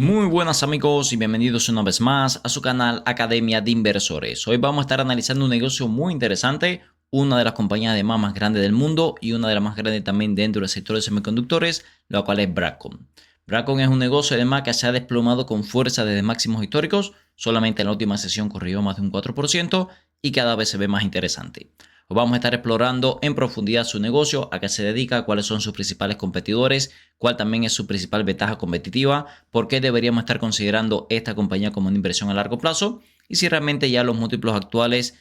Muy buenas amigos y bienvenidos una vez más a su canal Academia de Inversores. Hoy vamos a estar analizando un negocio muy interesante, una de las compañías de más grandes del mundo y una de las más grandes también dentro del sector de semiconductores, la cual es Broadcom. Broadcom es un negocio además que se ha desplomado con fuerza desde máximos históricos, solamente en la última sesión corrigió más de un 4% y cada vez se ve más interesante. Hoy vamos a estar explorando en profundidad su negocio, a qué se dedica, cuáles son sus principales competidores, cuál también es su principal ventaja competitiva, por qué deberíamos estar considerando esta compañía como una inversión a largo plazo y si realmente ya los múltiplos actuales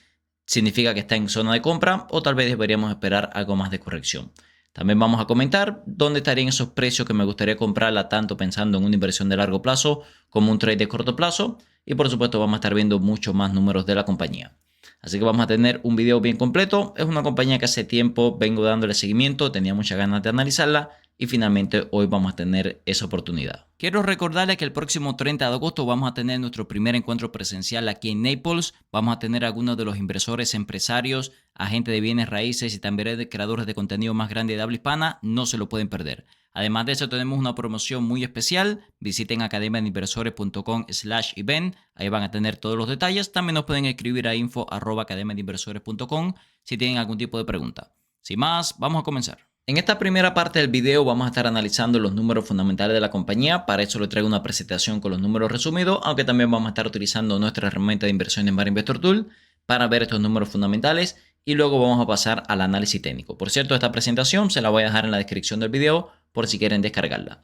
significa que está en zona de compra o tal vez deberíamos esperar algo más de corrección. También vamos a comentar dónde estarían esos precios que me gustaría comprarla tanto pensando en una inversión de largo plazo como un trade de corto plazo y por supuesto vamos a estar viendo muchos más números de la compañía. Así que vamos a tener un video bien completo. Es una compañía que hace tiempo vengo dándole seguimiento, tenía muchas ganas de analizarla y finalmente hoy vamos a tener esa oportunidad. Quiero recordarles que el próximo 30 de agosto vamos a tener nuestro primer encuentro presencial aquí en Naples. Vamos a tener algunos de los inversores, empresarios, agentes de bienes raíces y también de creadores de contenido más grandes de habla hispana. No se lo pueden perder. Además de eso tenemos una promoción muy especial. Visiten academiadeinversores.com/event. Ahí van a tener todos los detalles. También nos pueden escribir a info@academiadeinversores.com si tienen algún tipo de pregunta. Sin más, vamos a comenzar. En esta primera parte del video vamos a estar analizando los números fundamentales de la compañía. Para eso les traigo una presentación con los números resumidos, aunque también vamos a estar utilizando nuestra herramienta de inversión en Bar Investor Tool para ver estos números fundamentales y luego vamos a pasar al análisis técnico. Por cierto, esta presentación se la voy a dejar en la descripción del video por si quieren descargarla.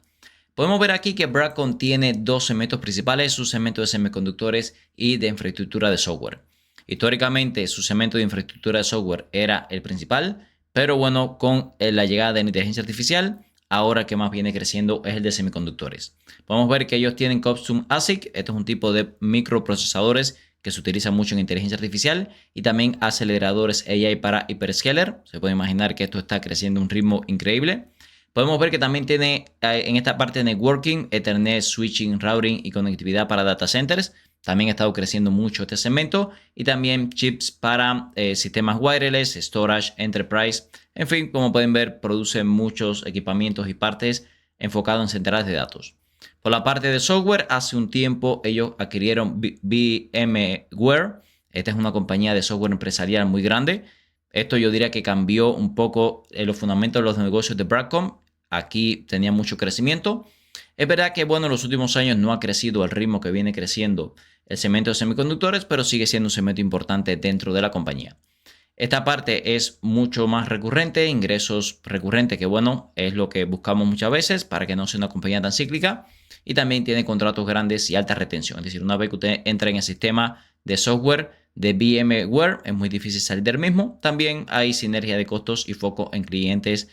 Podemos ver aquí que Broadcom tiene dos segmentos principales, su segmento de semiconductores y de infraestructura de software. Históricamente su segmento de infraestructura de software era el principal, pero bueno, con la llegada de la inteligencia artificial, ahora que más viene creciendo es el de semiconductores. Podemos ver que ellos tienen Custom ASIC, este es un tipo de microprocesadores que se utiliza mucho en inteligencia artificial y también aceleradores AI para hyperscaler. Se puede imaginar que esto está creciendo a un ritmo increíble. Podemos ver que también tiene en esta parte de networking, Ethernet, switching, routing y conectividad para data centers. También ha estado creciendo mucho este segmento y también chips para sistemas wireless, storage, enterprise. En fin, como pueden ver, produce muchos equipamientos y partes enfocados en centrales de datos. Por la parte de software, hace un tiempo ellos adquirieron VMware. Esta es una compañía de software empresarial muy grande. Esto yo diría que cambió un poco los fundamentos de los negocios de Broadcom. Aquí tenía mucho crecimiento. Es verdad que bueno, en los últimos años no ha crecido al ritmo que viene creciendo el segmento de semiconductores, pero sigue siendo un segmento importante dentro de la compañía. Esta parte es mucho más recurrente, ingresos recurrentes, que bueno, es lo que buscamos muchas veces para que no sea una compañía tan cíclica. Y también tiene contratos grandes y alta retención. Es decir, una vez que usted entra en el sistema de software de VMware, es muy difícil salir del mismo. También hay sinergia de costos y foco en clientes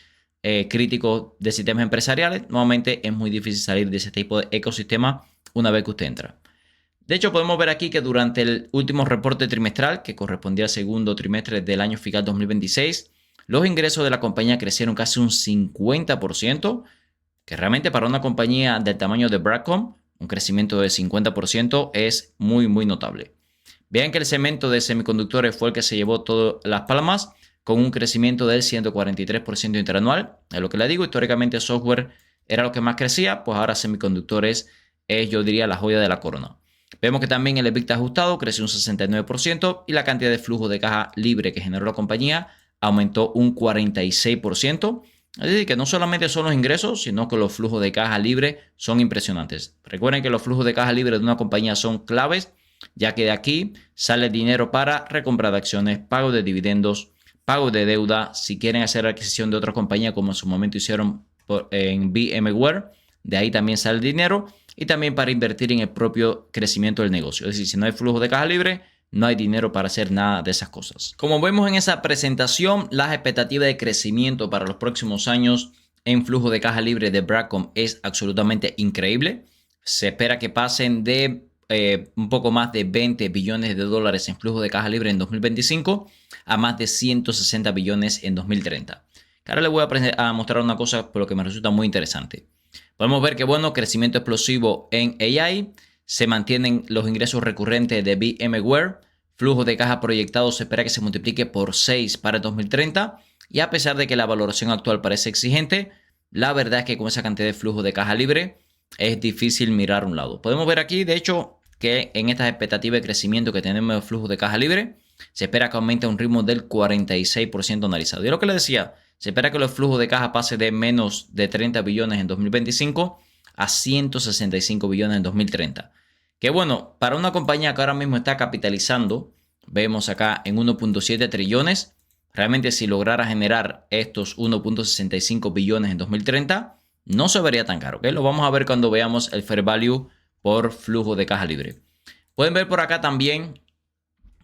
críticos de sistemas empresariales. Nuevamente es muy difícil salir de ese tipo de ecosistema una vez que usted entra. De hecho, podemos ver aquí que durante el último reporte trimestral, que correspondía al segundo trimestre del año fiscal 2026, los ingresos de la compañía crecieron casi un 50%, que realmente para una compañía del tamaño de Broadcom, un crecimiento de 50% es muy, muy notable. Vean que el segmento de semiconductores fue el que se llevó todas las palmas, con un crecimiento del 143% interanual. Es lo que le digo, históricamente software era lo que más crecía, pues ahora semiconductores es, yo diría, la joya de la corona. Vemos que también el EBITDA ajustado creció un 69% y la cantidad de flujo de caja libre que generó la compañía aumentó un 46%. Es decir, que no solamente son los ingresos, sino que los flujos de caja libre son impresionantes. Recuerden que los flujos de caja libre de una compañía son claves, ya que de aquí sale dinero para recompra de acciones, pago de dividendos, pago de deuda. Si quieren hacer adquisición de otra compañía, como en su momento hicieron en VMware, de ahí también sale el dinero. Y también para invertir en el propio crecimiento del negocio. Es decir, si no hay flujo de caja libre, no hay dinero para hacer nada de esas cosas. Como vemos en esa presentación, las expectativas de crecimiento para los próximos años en flujo de caja libre de Broadcom es absolutamente increíble. Se espera que pasen de un poco más de 20 billones de dólares en flujo de caja libre en 2025 a más de 160 billones en 2030. Ahora les voy a mostrar una cosa por lo que me resulta muy interesante. Podemos ver que, bueno, crecimiento explosivo en AI, se mantienen los ingresos recurrentes de VMware, flujo de caja proyectado se espera que se multiplique por 6 para el 2030 y a pesar de que la valoración actual parece exigente, la verdad es que con esa cantidad de flujo de caja libre es difícil mirar a un lado. Podemos ver aquí, de hecho, que en estas expectativas de crecimiento que tenemos de flujo de caja libre, se espera que aumente a un ritmo del 46% analizado. Y lo que les decía, se espera que los flujos de caja pase de menos de 30 billones en 2025 a 165 billones en 2030. Que bueno, para una compañía que ahora mismo está capitalizando, vemos acá en 1.7 trillones, realmente si lograra generar estos 1.65 billones en 2030, no se vería tan caro. ¿Okay? Lo vamos a ver cuando veamos el fair value por flujo de caja libre. Pueden ver por acá también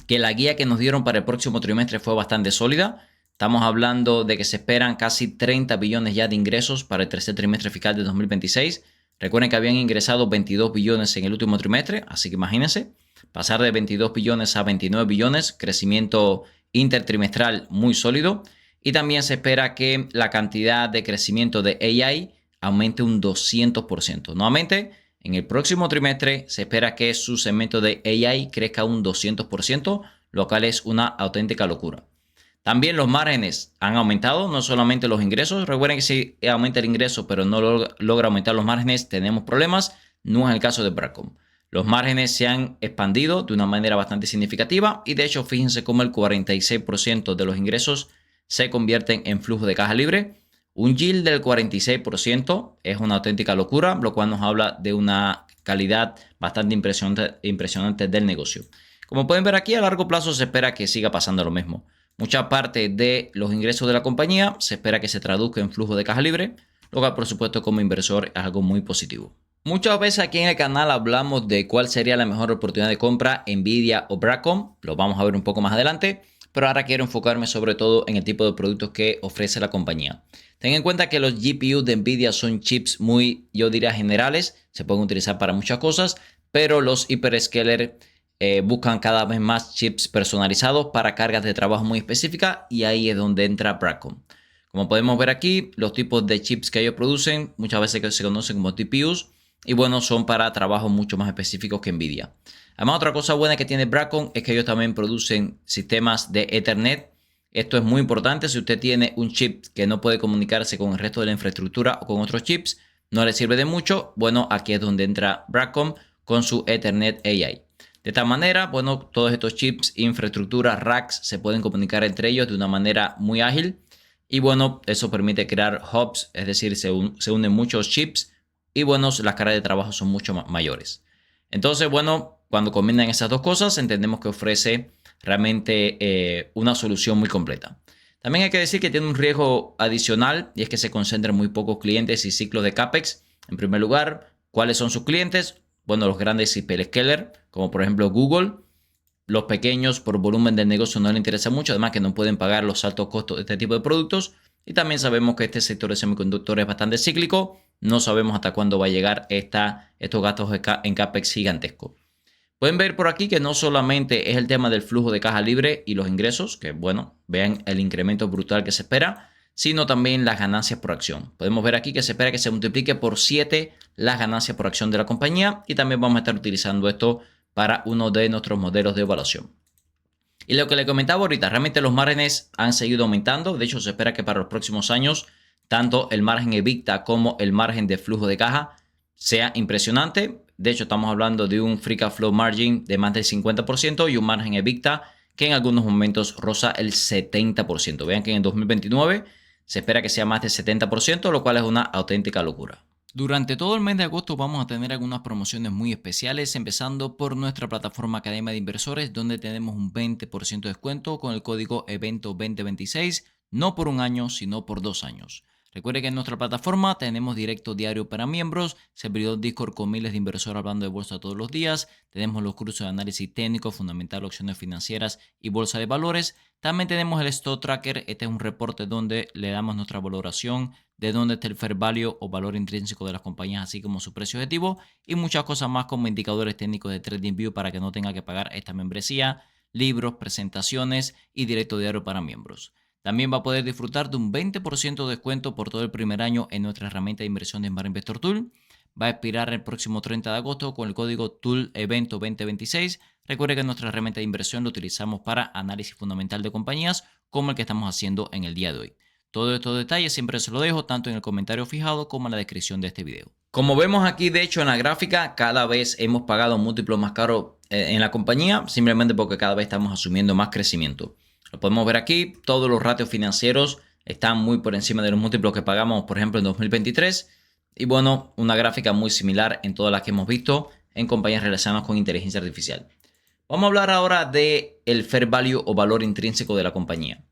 que la guía que nos dieron para el próximo trimestre fue bastante sólida. Estamos hablando de que se esperan casi 30 billones ya de ingresos para el tercer trimestre fiscal de 2026. Recuerden que habían ingresado 22 billones en el último trimestre, así que imagínense, pasar de 22 billones a 29 billones, crecimiento intertrimestral muy sólido. Y también se espera que la cantidad de crecimiento de AI aumente un 200%. Nuevamente, en el próximo trimestre se espera que su segmento de AI crezca un 200%, lo cual es una auténtica locura. También los márgenes han aumentado, no solamente los ingresos. Recuerden que si aumenta el ingreso pero no logra aumentar los márgenes, tenemos problemas. No es el caso de Broadcom. Los márgenes se han expandido de una manera bastante significativa y de hecho fíjense cómo el 46% de los ingresos se convierten en flujo de caja libre. Un yield del 46% es una auténtica locura, lo cual nos habla de una calidad bastante impresionante del negocio. Como pueden ver aquí, a largo plazo se espera que siga pasando lo mismo. Mucha parte de los ingresos de la compañía se espera que se traduzca en flujo de caja libre, lo cual por supuesto como inversor es algo muy positivo. Muchas veces aquí en el canal hablamos de cuál sería la mejor oportunidad de compra, Nvidia o Broadcom, lo vamos a ver un poco más adelante, pero ahora quiero enfocarme sobre todo en el tipo de productos que ofrece la compañía. Ten en cuenta que los GPU de Nvidia son chips muy, yo diría, generales, se pueden utilizar para muchas cosas, pero los hyperscaler buscan cada vez más chips personalizados para cargas de trabajo muy específicas y ahí es donde entra Broadcom. Como podemos ver aquí, los tipos de chips que ellos producen muchas veces se conocen como TPUs y bueno, son para trabajos mucho más específicos que Nvidia. Además, otra cosa buena que tiene Broadcom es que ellos también producen sistemas de Ethernet. Esto es muy importante. Si usted tiene un chip que no puede comunicarse con el resto de la infraestructura o con otros chips, no le sirve de mucho. Bueno, aquí es donde entra Broadcom con su Ethernet AI. De esta manera, bueno, todos estos chips, infraestructuras, racks, se pueden comunicar entre ellos de una manera muy ágil. Y bueno, eso permite crear hubs, es decir, se unen muchos chips y bueno, las cargas de trabajo son mucho mayores. Entonces, bueno, cuando combinan esas dos cosas, entendemos que ofrece realmente una solución muy completa. También hay que decir que tiene un riesgo adicional y es que se concentra en muy pocos clientes y ciclos de CAPEX. En primer lugar, ¿cuáles son sus clientes? Bueno, los grandes hyperscaler, como por ejemplo Google. Los pequeños por volumen del negocio no les interesa mucho, además que no pueden pagar los altos costos de este tipo de productos. Y también sabemos que este sector de semiconductores es bastante cíclico. No sabemos hasta cuándo va a llegar estos gastos en CAPEX gigantescos. Pueden ver por aquí que no solamente es el tema del flujo de caja libre y los ingresos, que bueno, vean el incremento brutal que se espera, sino también las ganancias por acción. Podemos ver aquí que se espera que se multiplique por 7 las ganancias por acción de la compañía y también vamos a estar utilizando esto para uno de nuestros modelos de evaluación. Y lo que le comentaba ahorita, realmente los márgenes han seguido aumentando. De hecho, se espera que para los próximos años, tanto el margen EBITDA como el margen de flujo de caja sea impresionante. De hecho, estamos hablando de un free cash flow margin de más del 50% y un margen EBITDA que en algunos momentos roza el 70%. Vean que en 2029 se espera que sea más del 70%, lo cual es una auténtica locura. Durante todo el mes de agosto vamos a tener algunas promociones muy especiales, empezando por nuestra plataforma Academia de Inversores, donde tenemos un 20% de descuento con el código EVENTO 2026, no por un año, sino por 2 años. Recuerde que en nuestra plataforma tenemos directo diario para miembros, servidor Discord con miles de inversores hablando de bolsa todos los días, tenemos los cursos de análisis técnico, fundamental, opciones financieras y bolsa de valores. También tenemos el Stock Tracker, este es un reporte donde le damos nuestra valoración de dónde está el fair value o valor intrínseco de las compañías, así como su precio objetivo y muchas cosas más como indicadores técnicos de TradingView para que no tenga que pagar esta membresía, libros, presentaciones y directo diario para miembros. También va a poder disfrutar de un 20% de descuento por todo el primer año en nuestra herramienta de inversión de Smart Investor Tool. Va a expirar el próximo 30 de agosto con el código TOOL EVENTO 2026. Recuerde que nuestra herramienta de inversión la utilizamos para análisis fundamental de compañías como el que estamos haciendo en el día de hoy. Todos estos detalles siempre se los dejo tanto en el comentario fijado como en la descripción de este video. Como vemos aquí, de hecho, en la gráfica, cada vez hemos pagado múltiplos más caros en la compañía, simplemente porque cada vez estamos asumiendo más crecimiento. Lo podemos ver aquí, todos los ratios financieros están muy por encima de los múltiplos que pagamos, por ejemplo, en 2023. Y bueno, una gráfica muy similar en todas las que hemos visto en compañías relacionadas con inteligencia artificial. Vamos a hablar ahora del fair value o valor intrínseco de la compañía.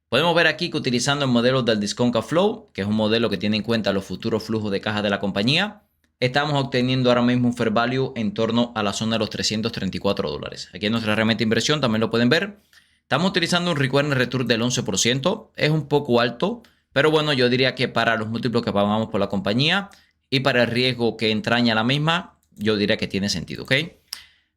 Podemos ver aquí que utilizando el modelo del Discount Cash Flow, que es un modelo que tiene en cuenta los futuros flujos de caja de la compañía, estamos obteniendo ahora mismo un fair value en torno a la zona de los $334. Aquí en nuestra herramienta de inversión también lo pueden ver. Estamos utilizando un recurring return del 11%. Es un poco alto, pero bueno, yo diría que para los múltiplos que pagamos por la compañía y para el riesgo que entraña la misma, yo diría que tiene sentido, ¿ok?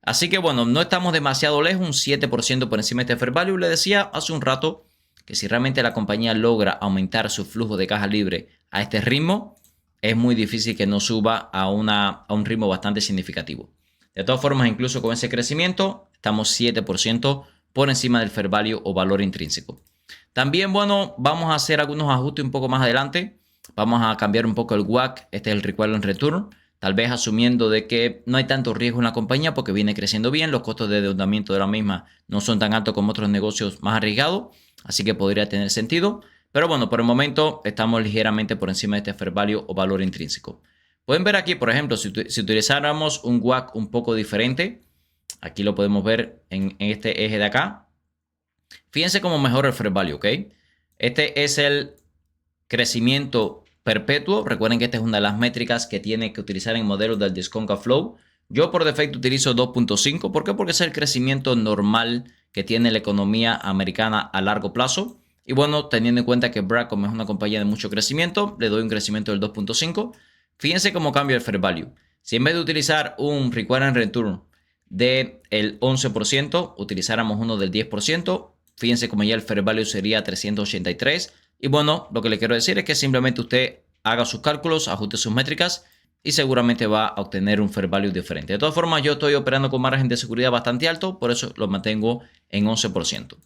Así que bueno, no estamos demasiado lejos, un 7% por encima de este fair value. Le decía hace un rato que si realmente la compañía logra aumentar su flujo de caja libre a este ritmo, es muy difícil que no suba a un ritmo bastante significativo. De todas formas, incluso con ese crecimiento, estamos 7% por encima del fair value o valor intrínseco. También, bueno, vamos a hacer algunos ajustes un poco más adelante. Vamos a cambiar un poco el WACC, este es el Requirement Return, tal vez asumiendo de que no hay tanto riesgo en la compañía porque viene creciendo bien, los costos de endeudamiento de la misma no son tan altos como otros negocios más arriesgados, así que podría tener sentido. Pero bueno, por el momento estamos ligeramente por encima de este fair value o valor intrínseco. Pueden ver aquí, por ejemplo, si utilizáramos un WACC un poco diferente, aquí lo podemos ver en este eje de acá. Fíjense cómo mejora el fair value, ¿ok? Este es el crecimiento perpetuo. Recuerden que esta es una de las métricas que tiene que utilizar en modelos del Discount Cash Flow. Yo por defecto utilizo 2.5. ¿Por qué? Porque es el crecimiento normal que tiene la economía americana a largo plazo. Y bueno, teniendo en cuenta que Broadcom es una compañía de mucho crecimiento, le doy un crecimiento del 2.5. Fíjense cómo cambia el fair value. Si en vez de utilizar un Requirement Return del 11%, utilizáramos uno del 10%, fíjense cómo ya el fair value sería 383. Y bueno, lo que le quiero decir es que simplemente usted haga sus cálculos, ajuste sus métricas y seguramente va a obtener un fair value diferente. De todas formas, yo estoy operando con margen de seguridad bastante alto, por eso lo mantengo en 11%.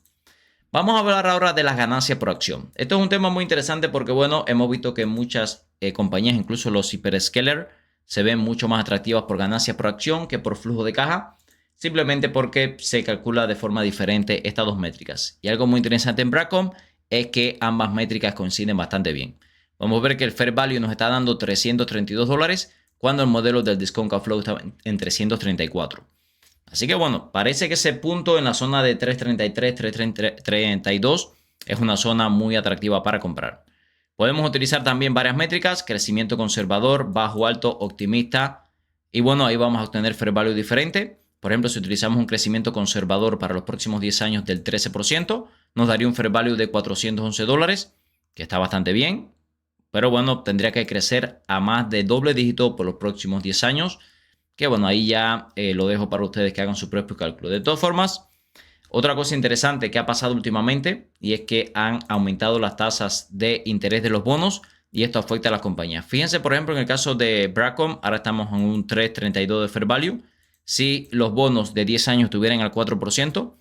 Vamos a hablar ahora de las ganancias por acción. Esto es un tema muy interesante porque, bueno, hemos visto que muchas compañías, incluso los hyperscalers, se ven mucho más atractivas por ganancias por acción que por flujo de caja, simplemente porque se calcula de forma diferente estas dos métricas. Y algo muy interesante en Broadcom es que ambas métricas coinciden bastante bien. Vamos a ver que el fair value nos está dando $332 cuando el modelo del Discount Cash Flow está en 334. Así que bueno, parece que ese punto en la zona de 333, 332 es una zona muy atractiva para comprar. Podemos utilizar también varias métricas, crecimiento conservador, bajo, alto, optimista. Y bueno, ahí vamos a obtener fair value diferente. Por ejemplo, si utilizamos un crecimiento conservador para los próximos 10 años del 13%, nos daría un fair value de $411, que está bastante bien. Pero bueno, tendría que crecer a más de doble dígito por los próximos 10 años. Que bueno, ahí ya lo dejo para ustedes que hagan su propio cálculo. De todas formas, otra cosa interesante que ha pasado últimamente y es que han aumentado las tasas de interés de los bonos y esto afecta a las compañías. Fíjense, por ejemplo, en el caso de Broadcom, ahora estamos en un 3.32 de fair value. Si los bonos de 10 años estuvieran al 4%,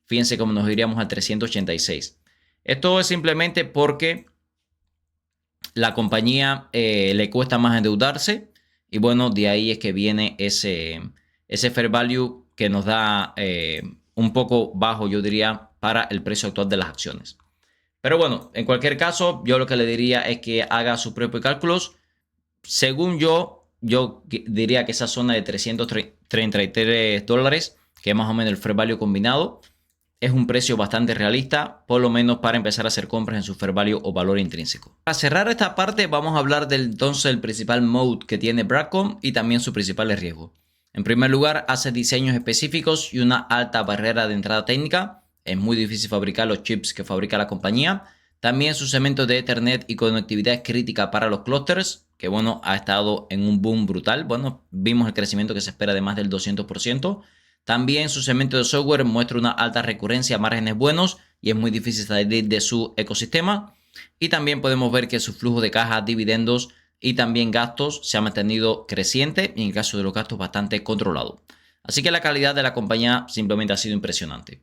fíjense cómo nos iríamos al 386. Esto es simplemente porque la compañía le cuesta más endeudarse. Y bueno, de ahí es que viene ese fair value que nos da un poco bajo, yo diría, para el precio actual de las acciones. Pero bueno, en cualquier caso, yo lo que le diría es que haga sus propios cálculos. Según yo diría que esa zona de $333, que es más o menos el fair value combinado, es un precio bastante realista, por lo menos para empezar a hacer compras en su fair value o valor intrínseco. Para cerrar esta parte vamos a hablar entonces del principal mode que tiene Broadcom y también sus principales riesgos. En primer lugar, hace diseños específicos y una alta barrera de entrada técnica. Es muy difícil fabricar los chips que fabrica la compañía. También su segmento de Ethernet y conectividad es crítica para los clusters, que bueno, ha estado en un boom brutal. Bueno, vimos el crecimiento que se espera de más del 200%. También su segmento de software muestra una alta recurrencia, márgenes buenos y es muy difícil salir de su ecosistema. Y también podemos ver que su flujo de caja, dividendos y también gastos se ha mantenido creciente y en el caso de los gastos bastante controlado. Así que la calidad de la compañía simplemente ha sido impresionante.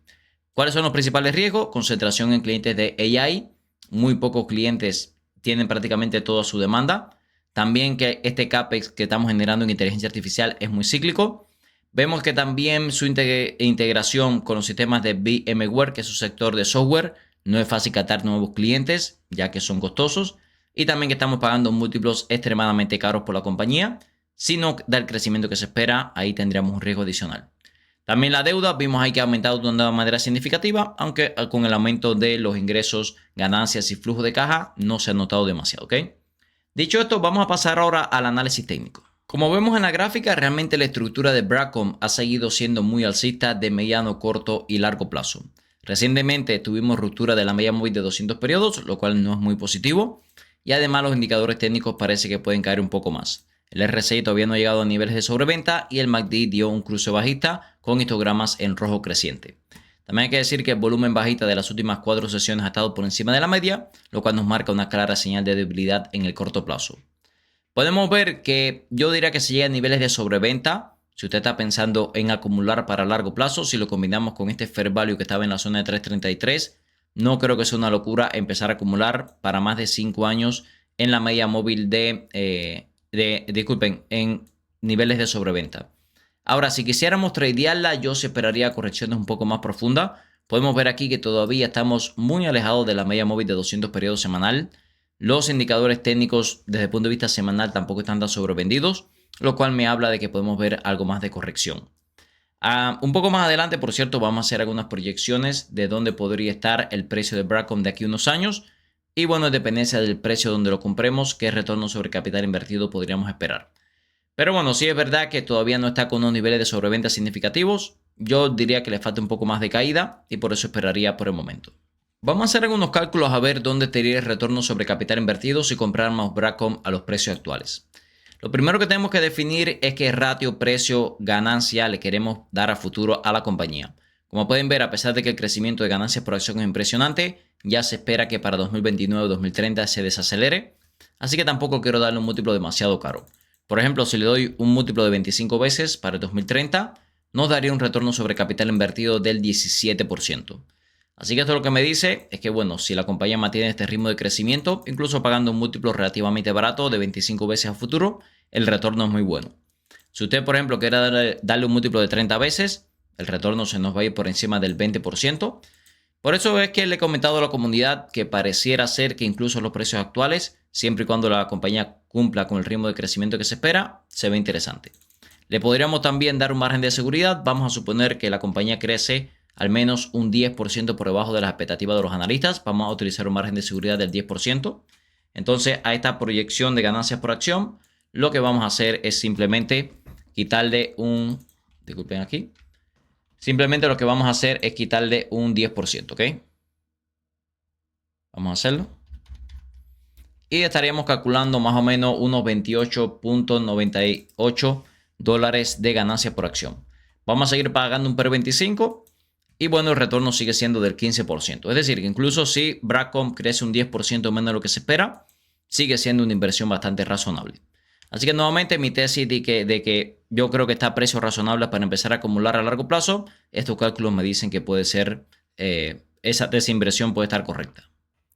¿Cuáles son los principales riesgos? Concentración en clientes de AI. Muy pocos clientes tienen prácticamente toda su demanda. También que este CAPEX que estamos generando en inteligencia artificial es muy cíclico. Vemos que también su integración con los sistemas de VMware, que es su sector de software, no es fácil captar nuevos clientes, ya que son costosos. Y también que estamos pagando múltiplos extremadamente caros por la compañía. Si no da el crecimiento que se espera, ahí tendríamos un riesgo adicional. También la deuda, vimos ahí que ha aumentado de una manera significativa, aunque con el aumento de los ingresos, ganancias y flujo de caja no se ha notado demasiado, ¿ok? Dicho esto, vamos a pasar ahora al análisis técnico. Como vemos en la gráfica, realmente la estructura de Broadcom ha seguido siendo muy alcista de mediano, corto y largo plazo. Recientemente tuvimos ruptura de la media móvil de 200 periodos, lo cual no es muy positivo. Y además los indicadores técnicos parece que pueden caer un poco más. El RSI todavía no ha llegado a niveles de sobreventa y el MACD dio un cruce bajista con histogramas en rojo creciente. También hay que decir que el volumen bajista de las últimas 4 sesiones ha estado por encima de la media, lo cual nos marca una clara señal de debilidad en el corto plazo. Podemos ver que yo diría que se llega a niveles de sobreventa. Si usted está pensando en acumular para largo plazo, si lo combinamos con este fair value que estaba en la zona de 333, no creo que sea una locura empezar a acumular para más de 5 años en la media móvil en niveles de sobreventa. Ahora, si quisiéramos tradearla, yo se esperaría correcciones un poco más profundas. Podemos ver aquí que todavía estamos muy alejados de la media móvil de 200 periodos semanal. Los indicadores técnicos desde el punto de vista semanal tampoco están tan sobrevendidos, lo cual me habla de que podemos ver algo más de corrección. Un poco más adelante, por cierto, vamos a hacer algunas proyecciones de dónde podría estar el precio de Broadcom de aquí a unos años. Y bueno, en dependencia del precio donde lo compremos, qué retorno sobre capital invertido podríamos esperar. Pero bueno, sí es verdad que todavía no está con unos niveles de sobreventa significativos. Yo diría que le falta un poco más de caída y por eso esperaría por el momento. Vamos a hacer algunos cálculos a ver dónde tendría el retorno sobre capital invertido si compráramos Broadcom a los precios actuales. Lo primero que tenemos que definir es qué ratio precio-ganancia le queremos dar a futuro a la compañía. Como pueden ver, a pesar de que el crecimiento de ganancias por acción es impresionante, ya se espera que para 2029 o 2030 se desacelere. Así que tampoco quiero darle un múltiplo demasiado caro. Por ejemplo, si le doy un múltiplo de 25 veces para el 2030, nos daría un retorno sobre capital invertido del 17%. Así que esto lo que me dice es que, bueno, si la compañía mantiene este ritmo de crecimiento, incluso pagando un múltiplo relativamente barato de 25 veces a futuro, el retorno es muy bueno. Si usted, por ejemplo, quiere darle un múltiplo de 30 veces, el retorno se nos va a ir por encima del 20%. Por eso es que le he comentado a la comunidad que pareciera ser que incluso los precios actuales, siempre y cuando la compañía cumpla con el ritmo de crecimiento que se espera, se ve interesante. Le podríamos también dar un margen de seguridad. Vamos a suponer que la compañía crece al menos un 10% por debajo de las expectativas de los analistas. Vamos a utilizar un margen de seguridad del 10%. Entonces, a esta proyección de ganancias por acción, lo que vamos a hacer es simplemente quitarle un... Disculpen aquí. Simplemente lo que vamos a hacer es quitarle un 10%, ¿ok? Vamos a hacerlo. Y estaríamos calculando más o menos unos 28.98 dólares de ganancias por acción. Vamos a seguir pagando un PER 25 y bueno, el retorno sigue siendo del 15%. Es decir, que incluso si Broadcom crece un 10% menos de lo que se espera, sigue siendo una inversión bastante razonable. Así que nuevamente mi tesis de que yo creo que está a precios razonables para empezar a acumular a largo plazo, estos cálculos me dicen que puede ser, esa inversión puede estar correcta.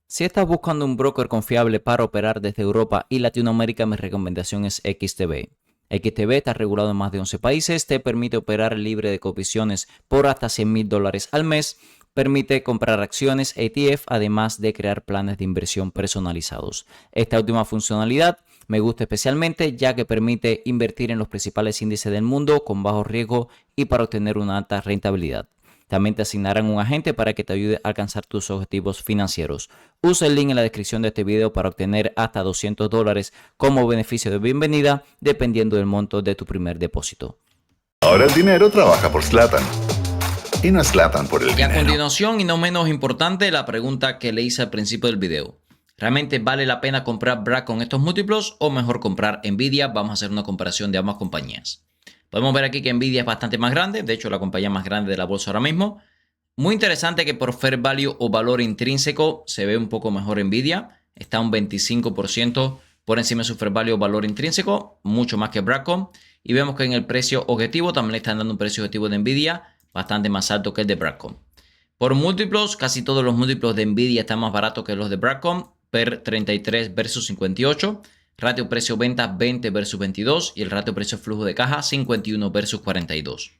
Si estás buscando un broker confiable para operar desde Europa y Latinoamérica, mi recomendación es XTB. XTB está regulado en más de 11 países, te permite operar libre de comisiones por hasta $100,000 al mes, permite comprar acciones ETF, además de crear planes de inversión personalizados. Esta última funcionalidad me gusta especialmente ya que permite invertir en los principales índices del mundo con bajo riesgo y para obtener una alta rentabilidad. También te asignarán un agente para que te ayude a alcanzar tus objetivos financieros. Usa el link en la descripción de este video para obtener hasta $200 como beneficio de bienvenida, dependiendo del monto de tu primer depósito. Ahora el dinero trabaja por Zlatan. Y no es Zlatan por el dinero. Y a continuación, y no menos importante, la pregunta que le hice al principio del video. ¿Realmente vale la pena comprar Broadcom con estos múltiplos o mejor comprar Nvidia? Vamos a hacer una comparación de ambas compañías. Podemos ver aquí que Nvidia es bastante más grande, de hecho la compañía más grande de la bolsa ahora mismo. Muy interesante que por fair value o valor intrínseco se ve un poco mejor Nvidia. Está un 25% por encima de su fair value o valor intrínseco, mucho más que Broadcom. Y vemos que en el precio objetivo también le están dando un precio objetivo de Nvidia bastante más alto que el de Broadcom. Por múltiplos, casi todos los múltiplos de Nvidia están más baratos que los de Broadcom, PER 33 versus 58. ratio precio-venta 20 versus 22 y el ratio precio-flujo de caja 51 versus 42.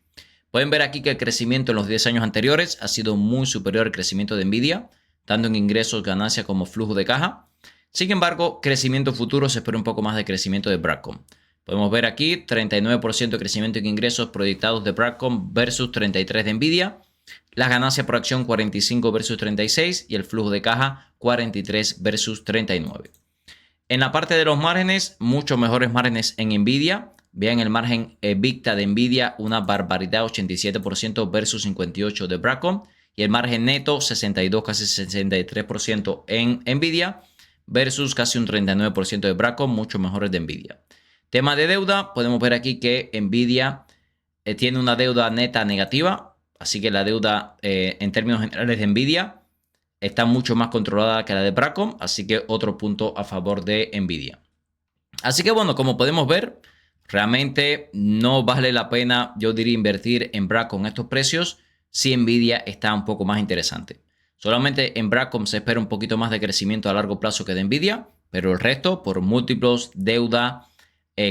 Pueden ver aquí que el crecimiento en los 10 años anteriores ha sido muy superior al crecimiento de Nvidia, tanto en ingresos, ganancias como flujo de caja. Sin embargo, crecimiento futuro se espera un poco más de crecimiento de Broadcom. Podemos ver aquí 39% de crecimiento en ingresos proyectados de Broadcom versus 33% de Nvidia. Las ganancias por acción 45 versus 36 y el flujo de caja 43 versus 39. En la parte de los márgenes, muchos mejores márgenes en Nvidia. Vean el margen EBITDA de Nvidia, una barbaridad, 87% versus 58% de Broadcom. Y el margen neto, 62, casi 63% en Nvidia versus casi un 39% de Broadcom, mucho mejores de Nvidia. Tema de deuda, podemos ver aquí que Nvidia tiene una deuda neta negativa, así que la deuda en términos generales de Nvidia está mucho más controlada que la de Broadcom, así que otro punto a favor de Nvidia. Así que bueno, como podemos ver, realmente no vale la pena, yo diría, invertir en Broadcom estos precios si Nvidia está un poco más interesante. Solamente en Broadcom se espera un poquito más de crecimiento a largo plazo que de Nvidia, pero el resto, por múltiplos, deuda,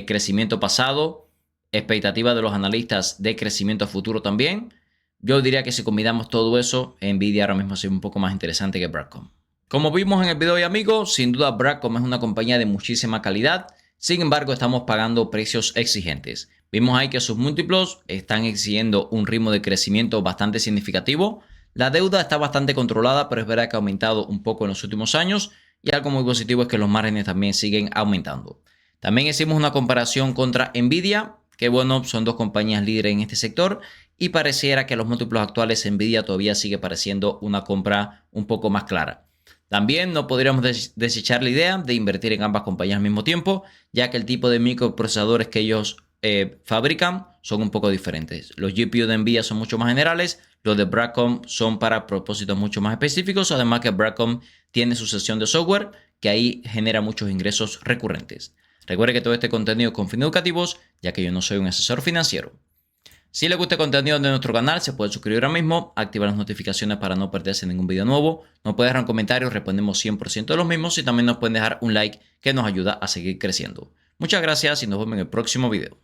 crecimiento pasado, expectativa de los analistas de crecimiento futuro también, yo diría que si combinamos todo eso, Nvidia ahora mismo es un poco más interesante que Broadcom. Como vimos en el video, amigos, sin duda Broadcom es una compañía de muchísima calidad. Sin embargo, estamos pagando precios exigentes. Vimos ahí que sus múltiplos están exigiendo un ritmo de crecimiento bastante significativo. La deuda está bastante controlada, pero es verdad que ha aumentado un poco en los últimos años. Y algo muy positivo es que los márgenes también siguen aumentando. También hicimos una comparación contra Nvidia, que bueno, son dos compañías líderes en este sector. Y pareciera que los múltiplos actuales Nvidia todavía sigue pareciendo una compra un poco más clara. También no podríamos desechar la idea de invertir en ambas compañías al mismo tiempo, ya que el tipo de microprocesadores que ellos fabrican son un poco diferentes. Los GPU de Nvidia son mucho más generales, los de Broadcom son para propósitos mucho más específicos, además que Broadcom tiene su sección de software que ahí genera muchos ingresos recurrentes. Recuerde que todo este contenido es con fines educativos, ya que yo no soy un asesor financiero. Si les gusta el contenido de nuestro canal, se puede suscribir ahora mismo, activar las notificaciones para no perderse ningún video nuevo. Nos pueden dejar un comentario, respondemos 100% de los mismos y también nos pueden dejar un like que nos ayuda a seguir creciendo. Muchas gracias y nos vemos en el próximo video.